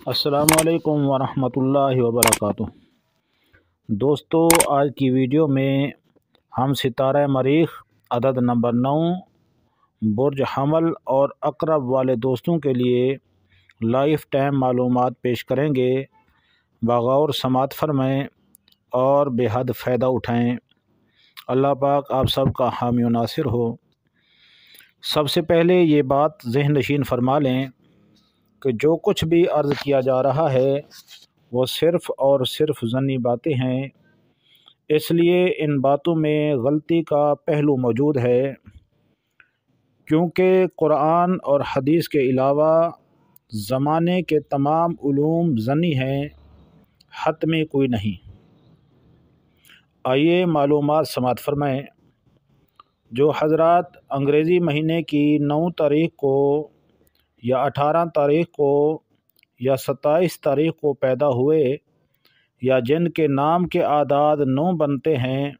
अस्सलामुअलैकुम वरहमतुल्लाहि वबरकातुह। दोस्तों, आज की वीडियो में हम सितारा मरीख अदद नंबर 9 बुर्ज हमल और अकरब वाले दोस्तों के लिए लाइफ टाइम मालूमात पेश करेंगे। बगौर समात फरमाएँ और बेहद फ़ायदा उठाएँ। अल्लाह पाक आप सब का हामी व नासिर हो। सबसे पहले ये बात ज़हन नशीन फरमा लें कि जो कुछ भी अर्ज़ किया जा रहा है वो सिर्फ़ और सिर्फ ज़न्नी बातें हैं, इसलिए इन बातों में गलती का पहलू मौजूद है, क्योंकि कुरान और हदीस के अलावा ज़माने के तमाम उलूम ज़न्नी हैं, हतमी कोई नहीं। आइए मालूमात समात फरमाएँ। जो हज़रात अंग्रेज़ी महीने की 9 तारीख़ को या 18 तारीख़ को या 27 तारीख़ को पैदा हुए या जिनके नाम के आदाद 9 बनते हैं,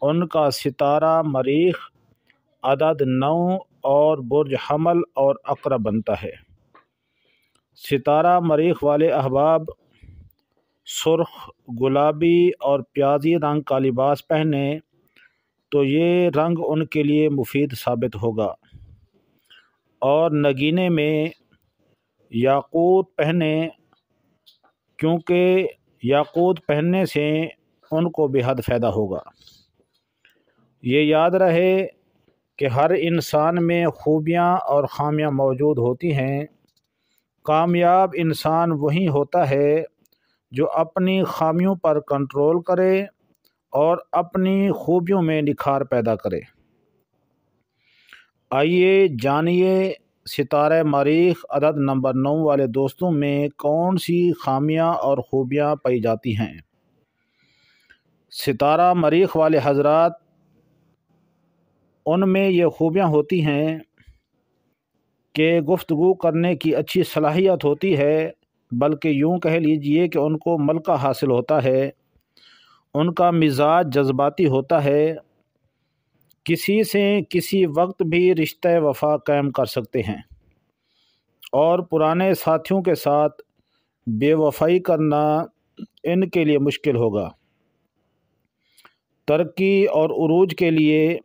उनका सितारा मरीख अदद 9 और बुर्ज हमल और अकरब बनता है। सितारा मरीख वाले अहबाब सुर्ख, गुलाबी और प्याजी रंग का लिबास पहने तो ये रंग उनके लिए मुफीद साबित होगा, और नगीने में याकूत पहने, क्योंकि याकूत पहनने से उनको बेहद फ़ायदा होगा। ये याद रहे कि हर इंसान में खूबियाँ और ख़ामियाँ मौजूद होती हैं। कामयाब इंसान वही होता है जो अपनी ख़ामियों पर कंट्रोल करे और अपनी खूबियों में निखार पैदा करे। आइए जानिए सितारे मरीख अदद नंबर 9 वाले दोस्तों में कौन सी खामियां और खूबियां पाई जाती हैं। सितारा मरीख वाले हजरात, उनमें ये खूबियां होती हैं कि गुफ्तगू करने की अच्छी सलाहियत होती है, बल्कि यूँ कह लीजिए कि उनको मलका हासिल होता है। उनका मिजाज जज्बाती होता है। किसी से किसी वक्त भी रिश्ते वफ़ा कायम कर सकते हैं, और पुराने साथियों के साथ बेवफ़ाई करना इनके लिए मुश्किल होगा। तरक्की और उरूज के लिए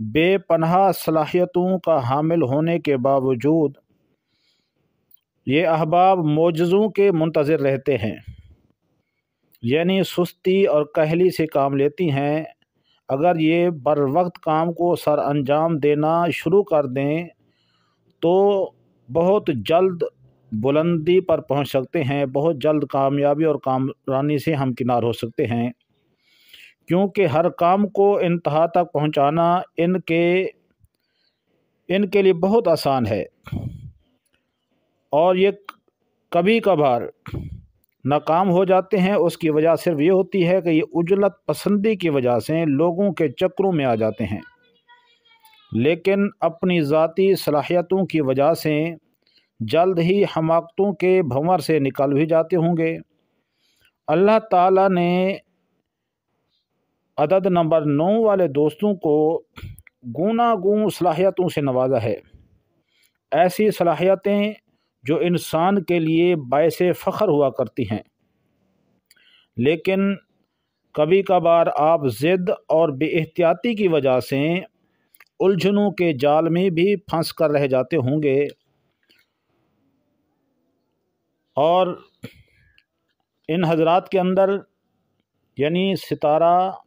बेपनाह सलाहियतों का हामिल होने के बावजूद ये अहबाब मोजज़ों के मुंतज़िर रहते हैं, यानी सुस्ती और कहली से काम लेती हैं। अगर ये बर वक्त काम को सर अंजाम देना शुरू कर दें तो बहुत जल्द बुलंदी पर पहुंच सकते हैं, बहुत जल्द कामयाबी और कामरानी से हमकिनार हो सकते हैं, क्योंकि हर काम को इंतहा तक पहुंचाना इनके लिए बहुत आसान है, और ये कभी कभार नाकाम हो जाते हैं। उसकी वजह सिर्फ ये होती है कि ये उजलत पसंदी की वजह से लोगों के चक्करों में आ जाते हैं, लेकिन अपनी ज़ाती सलाहियतों की वजह से जल्द ही हमाकतों के भंवर से निकल भी जाते होंगे। अल्लाह ताला ने अदद नंबर 9 वाले दोस्तों को गूनागून सलाहियतों से नवाजा है। ऐसी सलाहियतें जो इंसान के लिए बायसे फ़ख्र हुआ करती हैं, लेकिन कभी कभार आप ज़िद और बेएहतियाती की वजह से उलझनों के जाल में भी फंस कर रह जाते होंगे। और इन हजरात के अंदर, यानी सितारा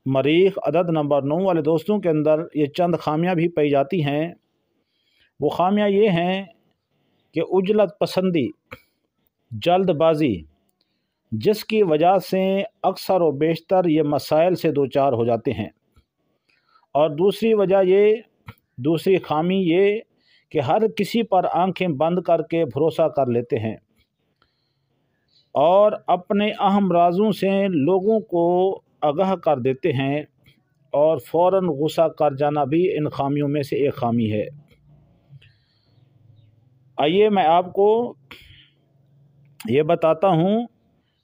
मरीख अदद नंबर 9 वाले दोस्तों के अंदर ये चंद खामियां भी पाई जाती हैं। वो खामियां ये हैं कि उजलत पसंदी, जल्दबाजी, जिसकी वजह से अक्सर व बेशतर ये मसाइल से दो चार हो जाते हैं। और दूसरी खामी ये कि हर किसी पर आंखें बंद करके भरोसा कर लेते हैं और अपने अहम राजों से लोगों को आगाह कर देते हैं, और फ़ौरन गुस्सा कर जाना भी इन खामियों में से एक खामी है। आइए मैं आपको ये बताता हूँ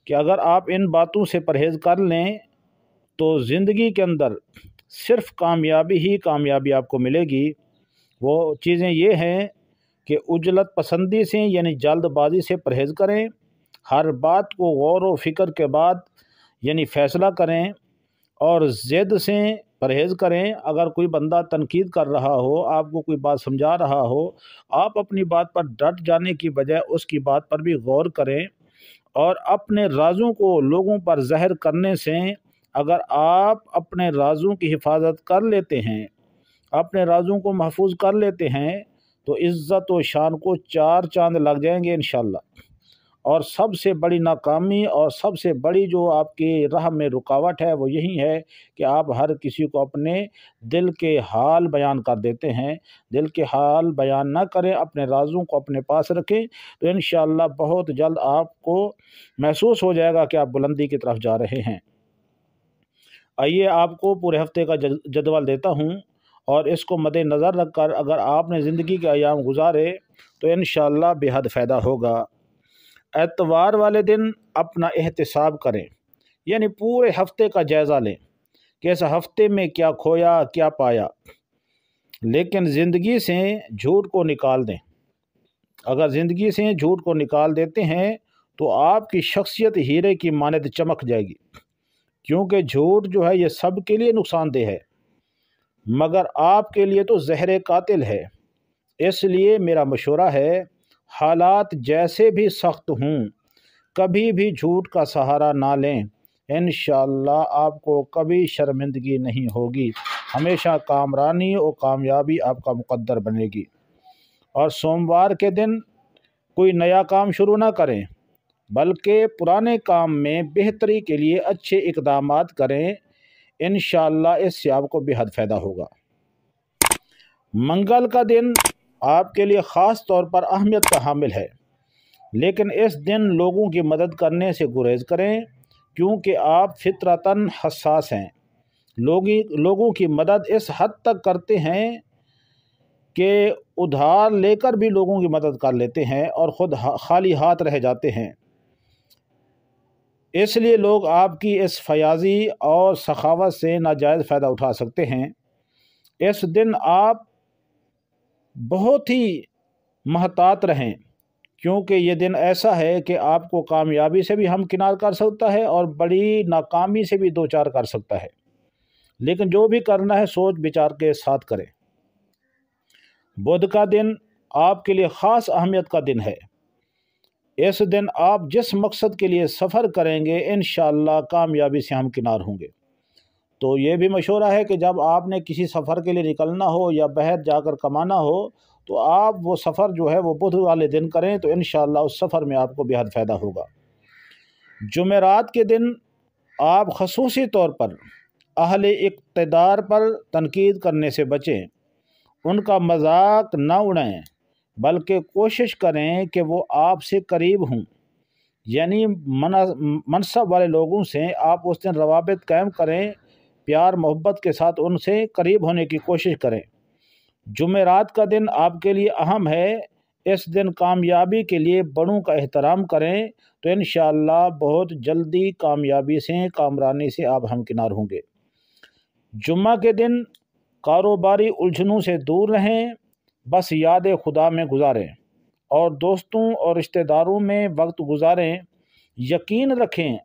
कि अगर आप इन बातों से परहेज़ कर लें तो ज़िंदगी के अंदर सिर्फ़ कामयाबी ही कामयाबी आपको मिलेगी। वो चीज़ें ये हैं कि उजलत पसंदी से यानी जल्दबाजी से परहेज़ करें, हर बात को गौर व फिक्र के बाद यानी फ़ैसला करें, और ज़िद से परहेज़ करें। अगर कोई बंदा तनकीद कर रहा हो, आपको कोई बात समझा रहा हो, आप अपनी बात पर डट जाने की बजाय उसकी बात पर भी गौर करें। और अपने राज़ों को लोगों पर ज़ाहिर करने से अगर आप अपने राज़ों की हिफाजत कर लेते हैं, अपने राज़ों को महफूज कर लेते हैं, तो इज़्ज़त व शान को चार चांद लग जाएंगे इंशाअल्लाह। और सबसे बड़ी नाकामी और सबसे बड़ी जो आपकी राह में रुकावट है वो यही है कि आप हर किसी को अपने दिल के हाल बयान कर देते हैं। दिल के हाल बयान ना करें, अपने राज़ों को अपने पास रखें, तो इंशाअल्लाह बहुत जल्द आपको महसूस हो जाएगा कि आप बुलंदी की तरफ जा रहे हैं। आइए आपको पूरे हफ्ते का जदवल देता हूँ, और इसको मद्देनज़र रख कर अगर आपने ज़िंदगी के अयाम गुजारे तो इंशाअल्लाह बेहद फ़ायदा होगा। एतवार वाले दिन अपना एहतिसाब करें, यानी पूरे हफ्ते का जायज़ा लें कि इस हफ्ते में क्या खोया क्या पाया, लेकिन ज़िंदगी से झूठ को निकाल दें। अगर ज़िंदगी से झूठ को निकाल देते हैं तो आपकी शख्सियत हीरे की मानद चमक जाएगी, क्योंकि झूठ जो है ये सब के लिए नुकसानदेह है, मगर आपके लिए तो ज़हर कातिल है। इसलिए मेरा मशवरा है, हालात जैसे भी सख्त हों, कभी भी झूठ का सहारा ना लें। इंशाअल्लाह आपको कभी शर्मिंदगी नहीं होगी, हमेशा कामरानी और कामयाबी आपका मुकद्दर बनेगी। और सोमवार के दिन कोई नया काम शुरू ना करें, बल्कि पुराने काम में बेहतरी के लिए अच्छे इक़दामात करें। इंशाअल्लाह इससे आपको बेहद फ़ायदा होगा। मंगल का दिन आपके लिए ख़ास तौर पर अहमियत का हामिल है, लेकिन इस दिन लोगों की मदद करने से गुरेज करें, क्योंकि आप फितरतन हसास हैं। लोगों की मदद इस हद तक करते हैं कि उधार लेकर भी लोगों की मदद कर लेते हैं और ख़ुद खाली हाथ रह जाते हैं। इसलिए लोग आपकी इस फयाज़ी और सखावत से नाजायज़ फ़ायदा उठा सकते हैं। इस दिन आप बहुत ही महतात रहें, क्योंकि ये दिन ऐसा है कि आपको कामयाबी से भी हमकिनार कर सकता है और बड़ी नाकामी से भी दो चार कर सकता है। लेकिन जो भी करना है सोच विचार के साथ करें। बुध का दिन आपके लिए ख़ास अहमियत का दिन है। इस दिन आप जिस मकसद के लिए सफ़र करेंगे इंशाअल्लाह कामयाबी से हमकिनार होंगे। तो ये भी मशवरा है कि जब आपने किसी सफ़र के लिए निकलना हो या बाहर जाकर कमाना हो, तो आप वो सफ़र जो है वो बुध वाले दिन करें, तो इंशाअल्लाह उस सफ़र में आपको बेहद फ़ायदा होगा। जुमेरात के दिन आप ख़ुसूसी तौर पर अहले इक़्तिदार पर तनकीद करने से बचें, उनका मजाक न उड़ाएं, बल्कि कोशिश करें कि वो आपसे करीब हों। यानी मनसब वाले लोगों से आप उस दिन रवाबित कायम करें, प्यार मोहब्बत के साथ उनसे करीब होने की कोशिश करें। जुमेरात का दिन आपके लिए अहम है। इस दिन कामयाबी के लिए बड़ों का एहतराम करें, तो इंशाअल्लाह बहुत जल्दी कामयाबी से कामरानी से आप हमकिनार होंगे। जुम्मा के दिन कारोबारी उलझनों से दूर रहें, बस याद खुदा में गुजारें और दोस्तों और रिश्तेदारों में वक्त गुजारें। यकीन रखें,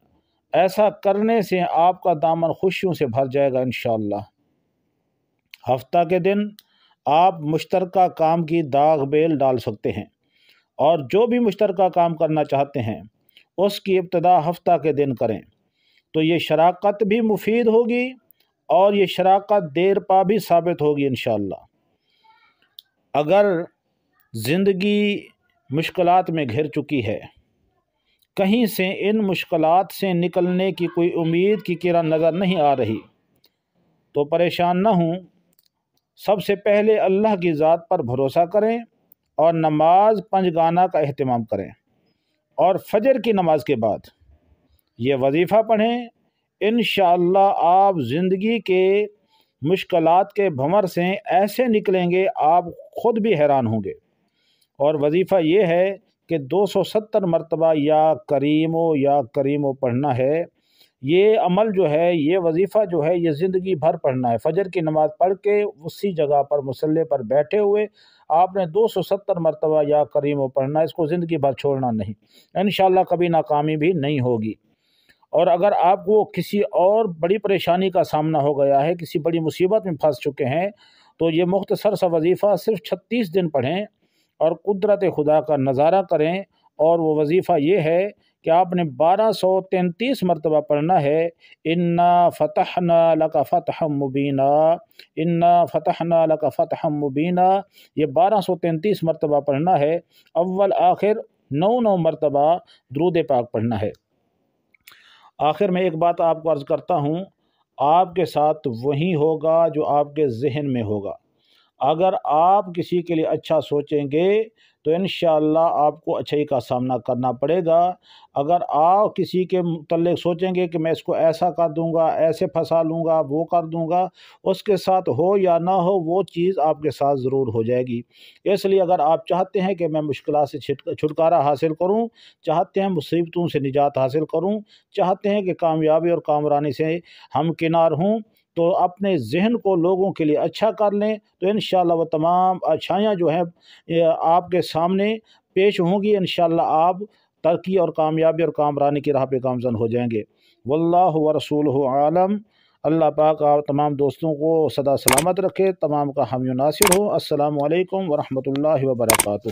ऐसा करने से आपका दामन खुशियों से भर जाएगा इंशाअल्लाह। हफ्ता के दिन आप मुश्तरका काम की दाग बेल डाल सकते हैं, और जो भी मुश्तरका काम करना चाहते हैं उसकी इब्तिदा हफ्ता के दिन करें, तो ये शराकत भी मुफीद होगी और ये शराकत देर पा भी साबित होगी इंशाअल्लाह। अगर ज़िंदगी मुश्किलात में घिर चुकी है, कहीं से इन मुश्किलात से निकलने की कोई उम्मीद की किरण नज़र नहीं आ रही, तो परेशान न हों। सबसे पहले अल्लाह की ज़ात पर भरोसा करें और नमाज पंजगाना का अहतमाम करें, और फजर की नमाज के बाद ये वजीफ़ा पढ़ें। इंशाअल्लाह आप ज़िंदगी के मुश्किलात के भंवर से ऐसे निकलेंगे आप ख़ुद भी हैरान होंगे। और वजीफ़ा ये है कि 270 मरतबा या करीमो पढ़ना है। یہ عمل جو ہے، یہ وظیفہ جو ہے، یہ زندگی بھر پڑھنا ہے۔ فجر کی نماز پڑھ کے اسی جگہ پر مصلی پر بیٹھے ہوئے آپ نے 270 مرتبہ یا کریم پڑھنا ہے، اس کو زندگی بھر چھوڑنا نہیں، انشاءاللہ کبھی ناکامی بھی نہیں ہوگی۔ اور اگر آپ کو کسی اور بڑی پریشانی کا سامنا ہو گیا ہے، کسی بڑی مصیبت میں پھنس چکے ہیں، تو یہ مختصر سا وظیفہ صرف 36 دن پڑھیں اور قدرت خدا کا نظارہ کریں۔ اور وہ وظیفہ یہ ہے کہ آپ نے 1233 مرتبہ پڑھنا ہے، انا فتحنا لک فتحا مبینا، انا فتحنا لک فتحا مبینا، یہ 1233 مرتبہ پڑھنا ہے۔ اول آخر 9 مرتبہ درود پاک پڑھنا ہے۔ آخر میں ایک بات آپ کو عرض کرتا ہوں، آپ کے ساتھ وہی ہوگا جو آپ کے ذہن میں ہوگا۔ اگر آپ کسی کے لیے اچھا سوچیں گے تو انشاءاللہ آپ کو اچھائی کا سامنا کرنا پڑے گا۔ اگر آپ کسی کے متعلق سوچیں گے کہ میں اس کو ایسا کر دوں گا، ایسے پھنسا لوں گا، وہ کر دوں گا، اس کے ساتھ ہو یا نہ ہو وہ چیز آپ کے ساتھ ضرور ہو جائے گی۔ اس لیے اگر آپ چاہتے ہیں کہ میں مشکلات سے چھٹکارا حاصل کروں، چاہتے ہیں مصیبتوں سے نجات حاصل کروں، چاہتے ہیں کہ کامیابی اور کامرانی سے ہمکنار ہوں، تو اپنے ذہن کو لوگوں کے لیے اچھا کر لیں، تو انشاءاللہ وہ تمام اچھائیاں جو ہیں آپ کے سامنے پیش ہوں گی۔ انشاءاللہ آپ ترقی اور کامیابی اور کامرانی کی راہ پہ گامزن ہو جائیں گے۔ واللہ ورسولہ عالم۔ اللہ پاک آپ تمام دوستوں کو سدا سلامت رکھے، تمام کا حامی و ناصر ہو۔ السلام علیکم ورحمۃ اللہ وبرکاتہ۔